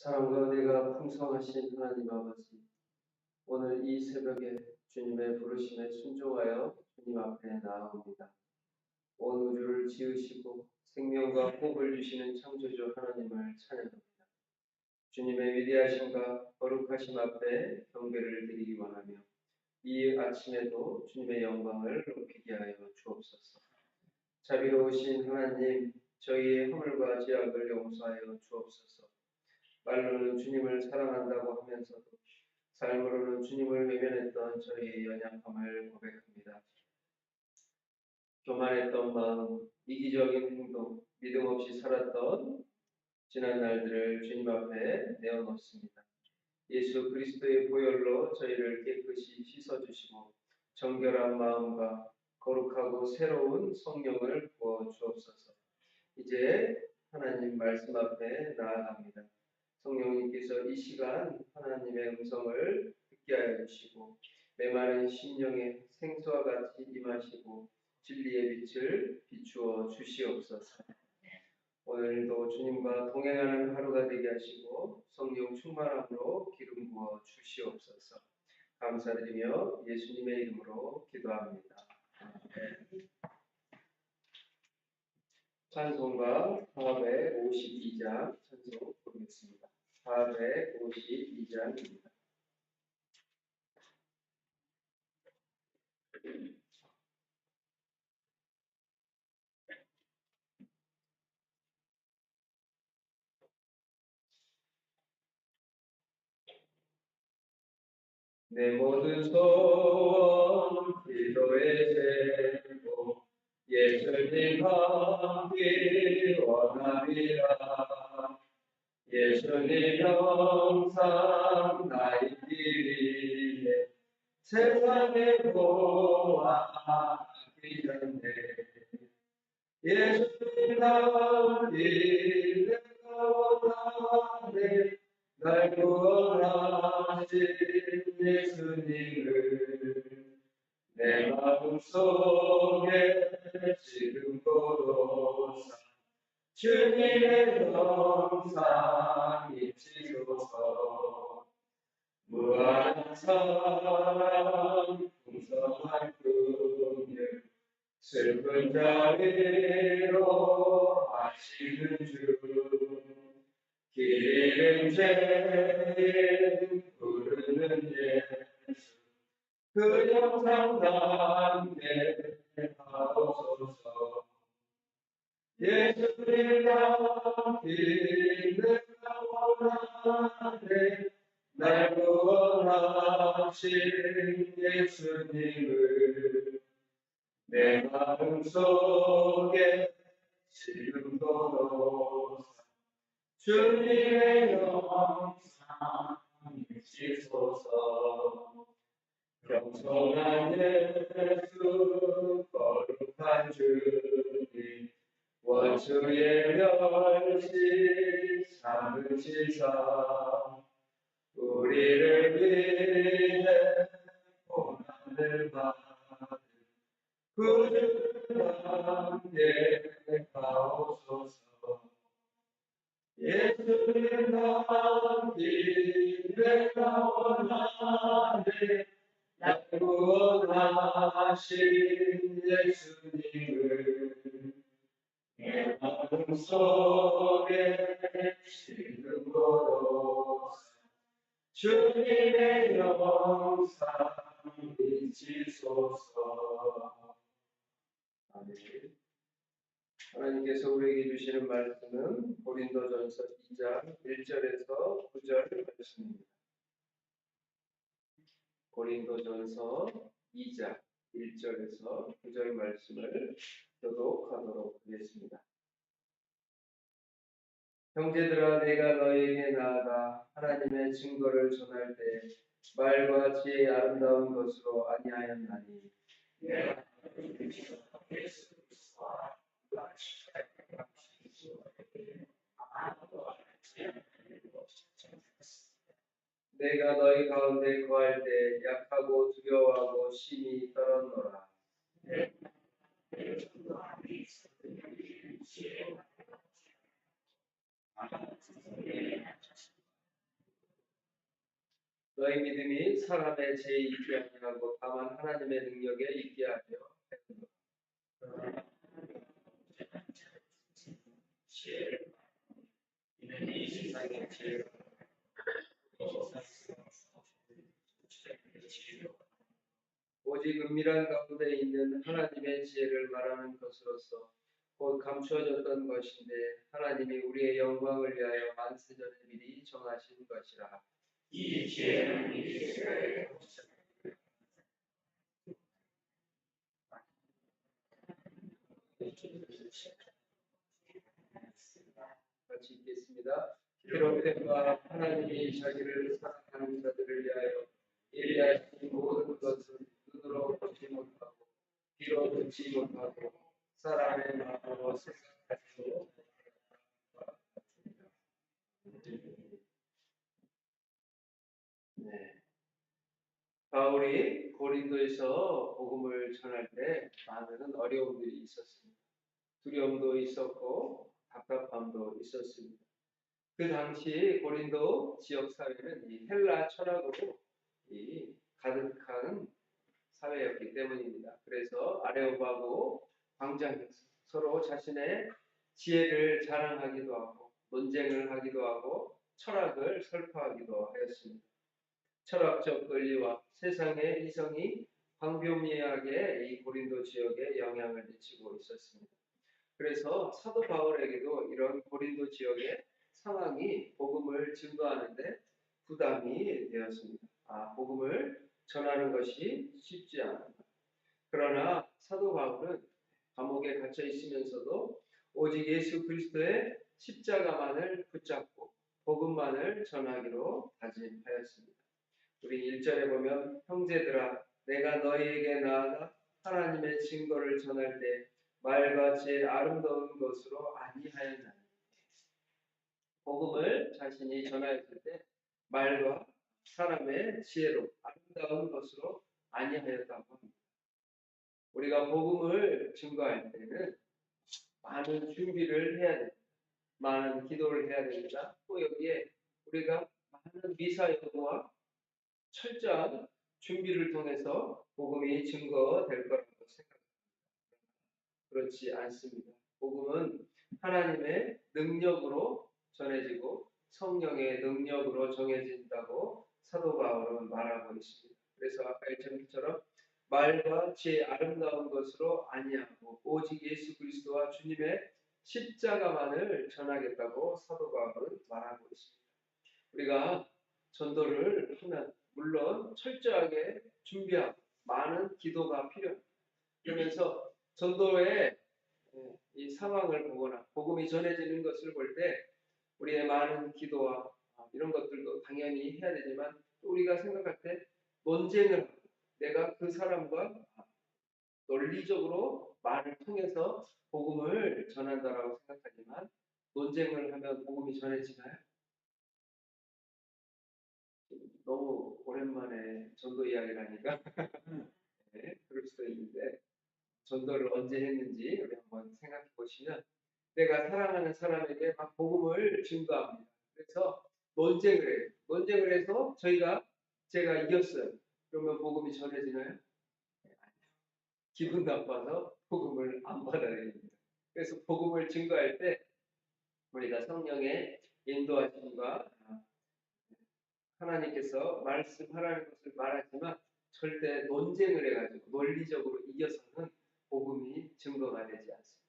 사랑과 은혜가 풍성하신 하나님 아버지, 오늘 이 새벽에 주님의 부르심에 순종하여 주님 앞에 나아옵니다. 온 우주를 지으시고 생명과 복을 주시는 창조주 하나님을 찬양합니다. 주님의 위대하심과 거룩하심 앞에 경배를 드리기 원하며 이 아침에도 주님의 영광을 높이게 하여 주옵소서. 자비로우신 하나님, 저희의 허물과 죄악을 용서하여 주옵소서. 말로는 주님을 사랑한다고 하면서도 삶으로는 주님을 외면했던 저희의 연약함을 고백합니다. 교만했던 마음, 이기적인 행동, 믿음 없이 살았던 지난 날들을 주님 앞에 내어놓습니다. 예수 그리스도의 보혈로 저희를 깨끗이 씻어주시고 정결한 마음과 거룩하고 새로운 성령을 부어 주옵소서. 이제 하나님 말씀 앞에 나아갑니다. 성령님께서 이 시간 하나님의 음성을 듣게 하여 주시고 메마른 심령에 생수와 같이 임하시고 진리의 빛을 비추어 주시옵소서. 오늘도 주님과 동행하는 하루가 되게 하시고 성령 충만함으로 기름 부어 주시옵소서. 감사드리며 예수님의 이름으로 기도합니다. 찬송가 452장 찬송 보겠습니다. 452장입니다. 내 모든 소원 기도에 세우고 예수님 함께 원함이라. 예수님 형상 나의 길이에 세상의 보아 기전네. 예수님 함께 내가 원하네. 날 구원하신 예수님을 내 마음속에 지금도 주님의 영상 잊히소서. 무한한 사랑 풍성한 긍휼 슬픈 자리로 하시는 주 길 잃은 죄인 부르는 예수 그 영상 담게 하옵소서. 예수님 남길 내가 원하네. 날 구원하신 예수님을 내 마음속에 지금도 주님의 영상 잊히소서. 겸손한 예수 거룩한 주님 원수의 멸시 참으시사 우리를 위해 고난을 받은 구주 함께 가옵소서. 예수님 남길 내가 원하네. 날 구원하신 예수님을 내 마음속에 지금도 주님의 영상 잊히소서. 아멘. 하나님께서 우리에게 주시는 말씀은 고린도전서 2장 1절에서 9절 말씀입니다. 고린도전서 2장 1절에서 9절 말씀을 교독하도록 하겠습니다. 형제들아, 내가 너에게 나아가 하나님의 증거를 전할 때 말과 지혜의 아름다운 것으로 아니하였나니 내가 너희 가운데 거할 때 약하고 두려워하고 심히 떨었노라. 사람의 죄에 있게 아니하고 다만 하나님의 능력에 있게 하려 오직 은밀한 가운데 있는 하나님의 지혜를 말하는 것으로서 곧 감추어졌던 것인데 하나님이 우리의 영광을 위하여 만세전에 미리 정하신 것이라. 이 지혜는 이스라엘 같이 읽겠습니다. 기록된 바 하나님이 자기를 사랑하는 자들을 위하여 예비하신 모든 것은 눈으로 보지 못하고 귀로 듣지 못하고 사람의 마음으로 생각하지 네. 바울이 고린도에서 복음을 전할 때 많은 어려움들이 있었습니다. 두려움도 있었고 답답함도 있었습니다. 그 당시 고린도 지역 사회는 이 헬라 철학으로 가득한 사회였기 때문입니다. 그래서 아레오바고 광장에서 서로 자신의 지혜를 자랑하기도 하고 논쟁을 하기도 하고 철학을 설파하기도 하였습니다. 철학적 권리와 세상의 이성이 광범위하게 이 고린도 지역에 영향을 미치고 있었습니다. 그래서 사도 바울에게도 이런 고린도 지역의 상황이 복음을 증거하는데 부담이 되었습니다. 복음을 전하는 것이 쉽지 않습니다. 그러나 사도 바울은 감옥에 갇혀 있으면서도 오직 예수 그리스도의 십자가만을 붙잡고 복음만을 전하기로 다짐하였습니다. 우리 1절에 보면 형제들아 내가 너희에게 나아가 하나님의 증거를 전할 때 말과 제 아름다운 것으로 아니하였나니. 복음을 자신이 전하였을 때 말과 사람의 지혜로 아름다운 것으로 아니하였다고 합니다. 우리가 복음을 증거할 때는 많은 준비를 해야 됩니다. 많은 기도를 해야 됩니다. 또 여기에 우리가 많은 미사여구와 철저한 준비를 통해서 복음이 증거될 거라고 생각합니다. 그렇지 않습니다. 복음은 하나님의 능력으로 전해지고 성령의 능력으로 정해진다고 사도 바울은 말하고 있습니다. 그래서 아까 1절처럼 말과 제 아름다운 것으로 아니하고 오직 예수 그리스도와 주님의 십자가만을 전하겠다고 사도 바울은 말하고 있습니다. 우리가 전도를 하면 물론 철저하게 준비하고 많은 기도가 필요합니다. 그러면서 전도의 이 상황을 보거나 복음이 전해지는 것을 볼 때 우리의 많은 기도와 이런 것들도 당연히 해야 되지만 또 우리가 생각할 때 논쟁을 하고 내가 그 사람과 논리적으로 말을 통해서 복음을 전한다라고 생각하지만 논쟁을 하면 복음이 전해지나요? 너무 오랜만에 전도 이야기를 하니까 네, 그럴 수도 있는데 전도를 언제 했는지 우리 한번 생각해 보시면 내가 사랑하는 사람에게 막 복음을 증거합니다. 그래서 논쟁을 해요. 논쟁을 해서 제가 이겼어요. 그러면 복음이 전해지나요? 기분 나빠서 복음을 안 받아들입니다. 그래서 복음을 증거할 때 우리가 성령의 인도하심과 하나님께서 말씀하라는 것을 말하지만 절대 논쟁을 해가지고 논리적으로 이겨서는 복음이 증거가 되지 않습니다.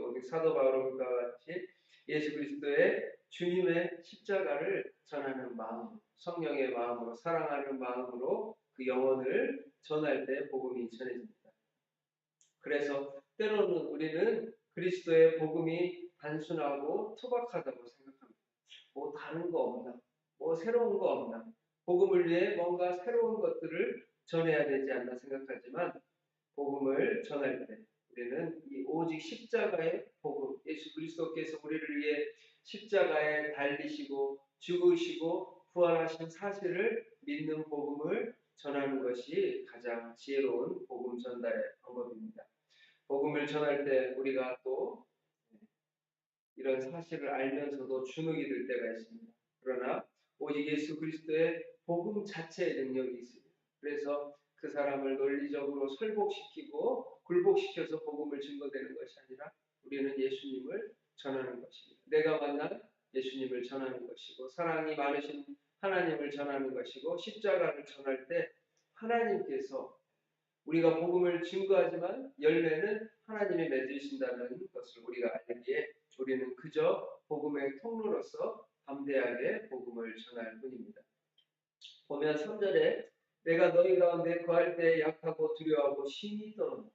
오직 사도 바울과 같이 예수 그리스도의 주님의 십자가를 전하는 마음, 성령의 마음으로 사랑하는 마음으로 그 영혼을 전할 때 복음이 전해집니다. 그래서 때로는 우리는 그리스도의 복음이 단순하고 투박하다고 생각합니다. 뭐 다른 거 없나? 뭐 새로운 거 없나? 복음을 위해 뭔가 새로운 것들을 전해야 되지 않나 생각하지만 복음을 전할 때 우리는 이 오직 십자가의 복음, 예수 그리스도께서 우리를 위해 십자가에 달리시고 죽으시고 부활하신 사실을 믿는 복음을 전하는 것이 가장 지혜로운 복음 전달의 방법입니다. 복음을 전할 때 우리가 또 이런 사실을 알면서도 주눅이 들 때가 있습니다. 그러나 오직 예수 그리스도의 복음 자체의 능력이 있습니다. 그래서 그 사람을 논리적으로 설복시키고 굴복시켜서 복음을 증거되는 것이 아니라 우리는 예수님을 전하는 것입니다. 내가 만난 예수님을 전하는 것이고 사랑이 많으신 하나님을 전하는 것이고 십자가를 전할 때 하나님께서 우리가 복음을 증거하지만 열매는 하나님이 맺으신다는 것을 우리가 알기에 우리는 그저 복음의 통로로서 담대하게 복음을 전할 뿐입니다. 보면 3절에 내가 너희 가운데 거할 때 약하고 두려워하고 심히 떨었다.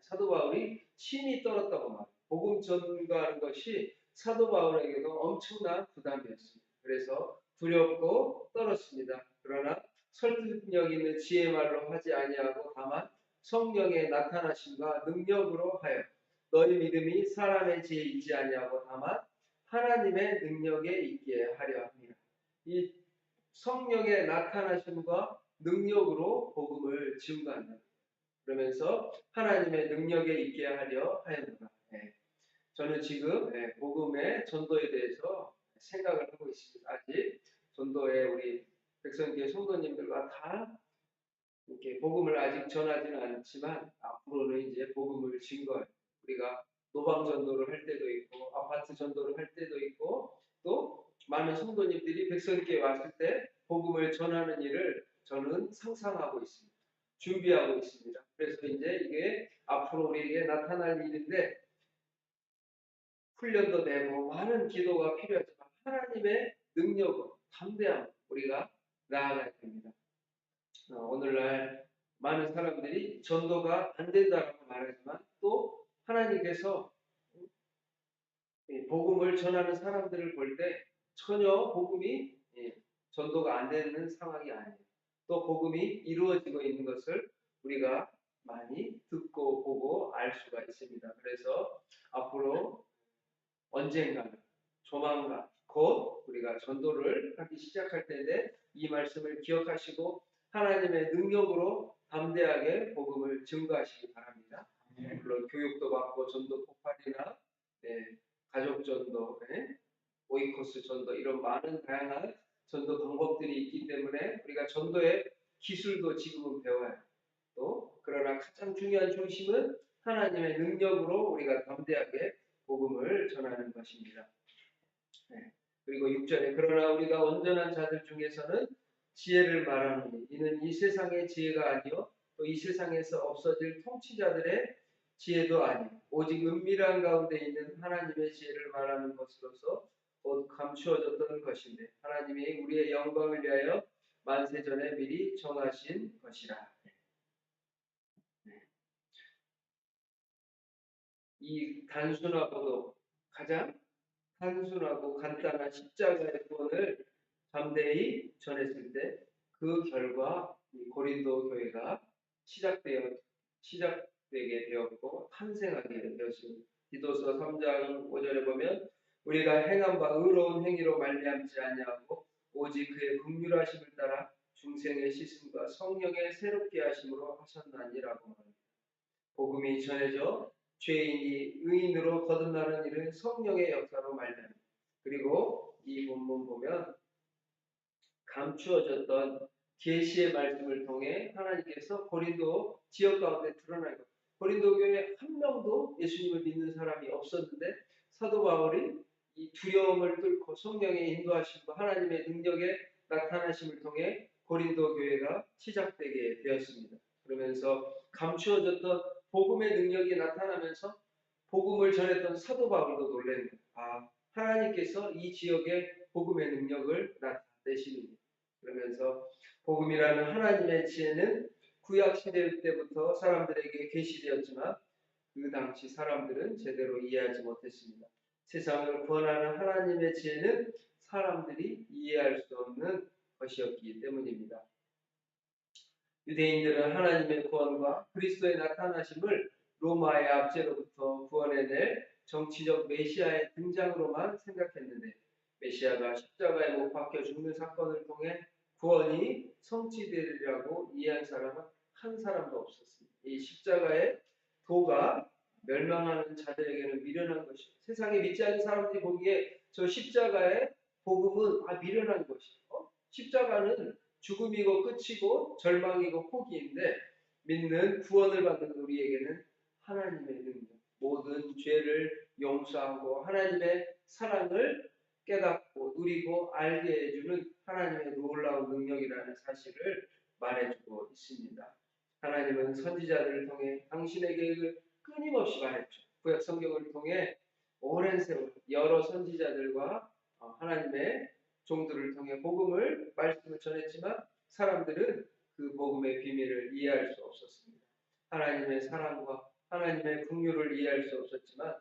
사도 바울이 심히 떨었다고 말합니다. 복음 전가하는 것이 사도 바울에게도 엄청난 부담이었습니다. 그래서 두렵고 떨었습니다. 그러나 설득력 있는 지혜 말로 하지 아니하고 다만 성령의 나타나심과 능력으로 하여 너희 믿음이 사람의 지혜에 있지 아니하고 다만 하나님의 능력에 있게 하려 합니다. 이 성령의 나타나심과 능력으로 복음을 증거한다. 그러면서 하나님의 능력에 있게 하려 하였노라. 저는 지금 복음의 전도에 대해서 생각을 하고 있습니다. 아직 전도에 우리 백성교회 성도님들과 다 이렇게 복음을 아직 전하지는 않지만 앞으로는 이제 복음을 증거할 우리가 노방 전도를 할 때도 있고 아파트 전도를 할 때도 있고 또 많은 성도님들이 백성교회에 왔을 때 복음을 전하는 일을 저는 상상하고 있습니다. 준비하고 있습니다. 그래서 이제 이게 앞으로 우리에게 나타날 일인데 훈련도 되고 많은 기도가 필요하지만 하나님의 능력으로 담대함 우리가 나아가야 됩니다. 오늘날 많은 사람들이 전도가 안 된다고 말하지만 또 하나님께서 복음을 전하는 사람들을 볼 때 전혀 복음이 전도가 안 되는 상황이 아니에요. 또 복음이 이루어지고 있는 것을 우리가 많이 듣고 보고 알 수가 있습니다. 그래서 앞으로 언젠가 조만간 곧 우리가 전도를 하기 시작할 텐데 이 말씀을 기억하시고 하나님의 능력으로 담대하게 복음을 증거하시기 바랍니다. 물론 교육도 받고 전도 폭발이나 가족 전도, 오이코스 전도 이런 많은 다양한 전도 방법들이 있기 때문에 우리가 전도의 기술도 지금은 배워야 또 그러나 가장 중요한 중심은 하나님의 능력으로 우리가 담대하게 복음을 전하는 것입니다. 그리고 6절에 그러나 우리가 온전한 자들 중에서는 지혜를 말하노니 이는 이 세상의 지혜가 아니요 또 이 세상에서 없어질 통치자들의 지혜도 아니요 오직 은밀한 가운데 있는 하나님의 지혜를 말하는 것으로서 곧 감추어졌던 것인데 하나님이 우리의 영광을 위하여 만세전에 미리 정하신 것이라. 이 단순하고도 가장 단순하고 간단한 십자가의 구원을 담대히 전했을 때 그 결과 고린도 교회가 시작되게 되었고 탄생하게 되었습니다. 디도서 3장 5절에 보면 우리가 행한 바 의로운 행위로 말미암지 아니하고 오직 그의 긍휼하심을 따라 중생의 씻음과 성령의 새롭게 하심으로 하셨나니라고 말합니다. 복음이 전해져 죄인이 의인으로 거듭나는 일은 성령의 역사로 말미암니다. 그리고 이 본문 보면 감추어졌던 계시의 말씀을 통해 하나님께서 고린도 지역 가운데 드러나고 고린도 교회에 한 명도 예수님을 믿는 사람이 없었는데 사도 바울이 이 두려움을 뚫고 성령의 인도하심과 하나님의 능력의 나타나심을 통해 고린도 교회가 시작되게 되었습니다. 그러면서 감추어졌던 복음의 능력이 나타나면서 복음을 전했던 사도 바울도 놀랍니다. 하나님께서 이 지역에 복음의 능력을 나타내시는 그러면서 복음이라는 하나님의 지혜는 구약 시대 때부터 사람들에게 계시되었지만 그 당시 사람들은 제대로 이해하지 못했습니다. 세상을 구원하는 하나님의 지혜는 사람들이 이해할 수 없는 것이었기 때문입니다. 유대인들은 하나님의 구원과 그리스도의 나타나심을 로마의 압제로부터 구원해낼 정치적 메시아의 등장으로만 생각했는데 메시아가 십자가에 못 박혀 죽는 사건을 통해 구원이 성취되리라고 이해한 사람은 한 사람도 없었습니다. 이 십자가의 도가 멸망하는 자들에게는 미련한 것이고 세상에 믿지 않는 사람들이 보기에 저 십자가의 복음은 미련한 것이고 십자가는 죽음이고 끝이고 절망이고 포기인데 믿는 구원을 받는 우리에게는 하나님의 능력, 모든 죄를 용서하고 하나님의 사랑을 깨닫고 누리고 알게 해주는 하나님의 놀라운 능력이라는 사실을 말해주고 있습니다. 하나님은 선지자들을 통해 당신의 계획을 끊임없이 말했죠. 구약 성경을 통해 오랜 세월 여러 선지자들과 하나님의 종들을 통해 복음을 말씀을 전했지만 사람들은 그 복음의 비밀을 이해할 수 없었습니다. 하나님의 사랑과 하나님의 긍휼을 이해할 수 없었지만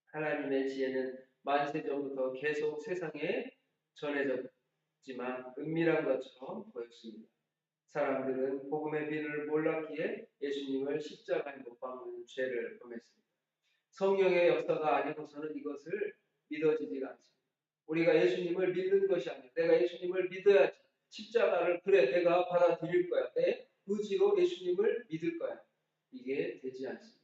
하나님의 지혜는 만세 전부터 계속 세상에 전해졌지만 은밀한 것처럼 보였습니다. 사람들은 복음의 비밀을 몰랐기에 예수님을 십자가에 못 박는 죄를 범했습니다. 성령의 역사가 아니고서는 이것을 믿어지지가 않습니다. 우리가 예수님을 믿는 것이 아니라 내가 예수님을 믿어야지 십자가를 그래 내가 받아들일 거야. 내 의지로 예수님을 믿을 거야. 이게 되지 않습니다.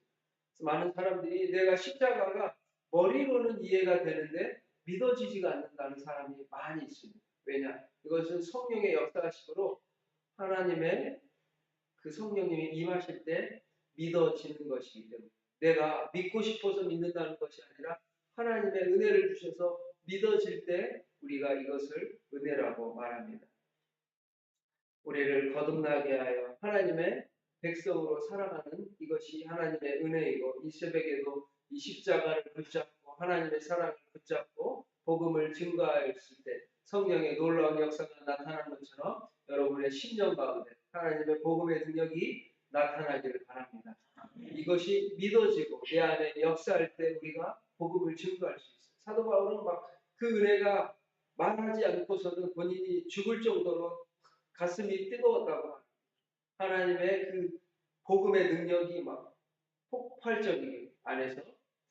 많은 사람들이 내가 십자가가 머리로는 이해가 되는데 믿어지지가 않는다는 사람이 많이 있습니다. 왜냐? 이것은 성령의 역사식으로 하나님의 그 성령님이 임하실 때 믿어지는 것이기 때문에 내가 믿고 싶어서 믿는다는 것이 아니라 하나님의 은혜를 주셔서 믿어질 때 우리가 이것을 은혜라고 말합니다. 우리를 거듭나게 하여 하나님의 백성으로 살아가는 이것이 하나님의 은혜이고 이 새벽에도 이 십자가를 붙잡고 하나님의 사랑을 붙잡고 복음을 증거하였을 때 성령의 놀라운 역사가 나타나는 것처럼 여러분의 심령 가운데 하나님의 복음의 능력이 나타나기를 바랍니다. 이것이 믿어지고 내 안에 역사할 때 우리가 복음을 증거할 수 있어요. 사도 바울은 막 그 은혜가 말하지 않고서는 본인이 죽을 정도로 가슴이 뜨거웠다고 합니다. 하나님의 그 복음의 능력이 막 폭발적이게 안에서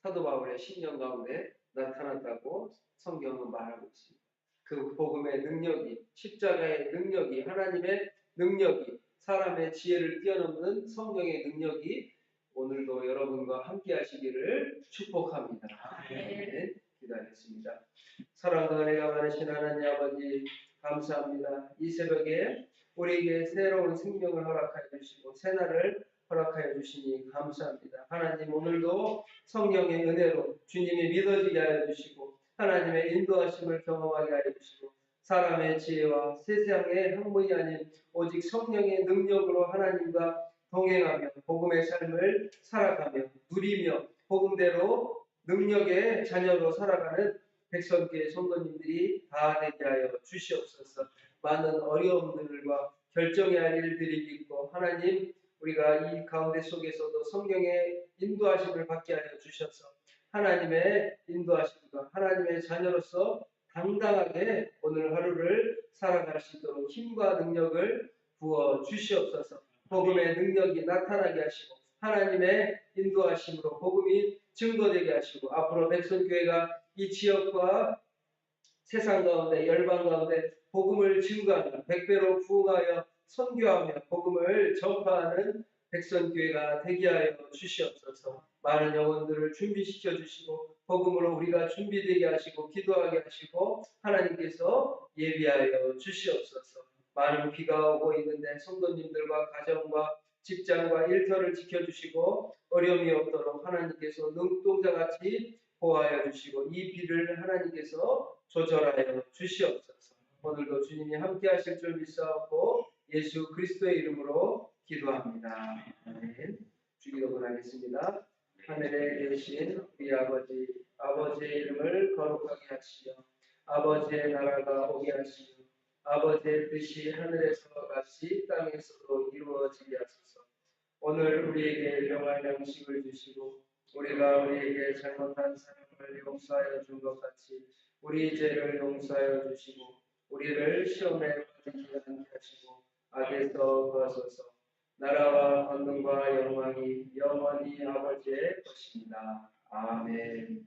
사도 바울의 심령 가운데 나타났다고 성경은 말하고 있습니다. 그 복음의 능력이 십자가의 능력이 하나님의 능력이 사람의 지혜를 뛰어넘는 성령의 능력이 오늘도 여러분과 함께 하시기를 축복합니다. 아멘. 기도하겠습니다. 사랑과 은혜가 많으신 하나님 아버지 감사합니다. 이 새벽에 우리에게 새로운 생명을 허락하여 주시고 새날을 허락하여 주시니 감사합니다. 하나님 오늘도 성령의 은혜로 주님이 믿어지게 하여 주시고 하나님의 인도하심을 경험하게 하여 주시고 사람의 지혜와 세상의 학문이 아닌 오직 성령의 능력으로 하나님과 동행하며 복음의 삶을 살아가며 누리며 복음대로 능력의 자녀로 살아가는 백성교회 성도님들이 다 되게 하여 주시옵소서. 많은 어려움들과 결정해야 할 일들이 있고 하나님 우리가 이 가운데 속에서도 성령의 인도하심을 받게 하여 주셔서 하나님의 인도하심과 하나님의 자녀로서 당당하게 오늘 하루를 살아갈 수 있도록 힘과 능력을 부어 주시옵소서. 복음의 능력이 나타나게 하시고 하나님의 인도하심으로 복음이 증거되게 하시고 앞으로 백성교회가 이 지역과 세상 가운데 열방 가운데 복음을 증거하며 백배로 부흥하여 선교하며 복음을 전파하는 백성교회가 되게 하여 주시옵소서. 많은 영혼들을 준비시켜 주시고 복음으로 우리가 준비되게 하시고 기도하게 하시고 하나님께서 예비하여 주시옵소서. 많은 비가 오고 있는데 성도님들과 가정과 직장과 일터를 지켜주시고 어려움이 없도록 하나님께서 눈동자같이 보호하여 주시고 이 비를 하나님께서 조절하여 주시옵소서. 오늘도 주님이 함께 하실 줄 믿사옵고 예수 그리스도의 이름으로 기도합니다. 아멘. 주기도문하겠습니다. 하늘에 계신 우리 아버지, 아버지의 이름을 거룩하게 하시며 아버지의 나라가 오게 하시며 아버지의 뜻이 하늘에서 같이 땅에서도 이루어지게 하소서. 오늘 우리에게 일용할 양식을 주시고 우리가 우리에게 잘못한 사람을 용서하여 준 것 같이 우리 죄를 용서하여 주시고 우리를 시험에 빠지지 않게 하시고 악에서 구하소서. 나라와 권능과 영광이 영원히 아버지의 것입니다. 아멘.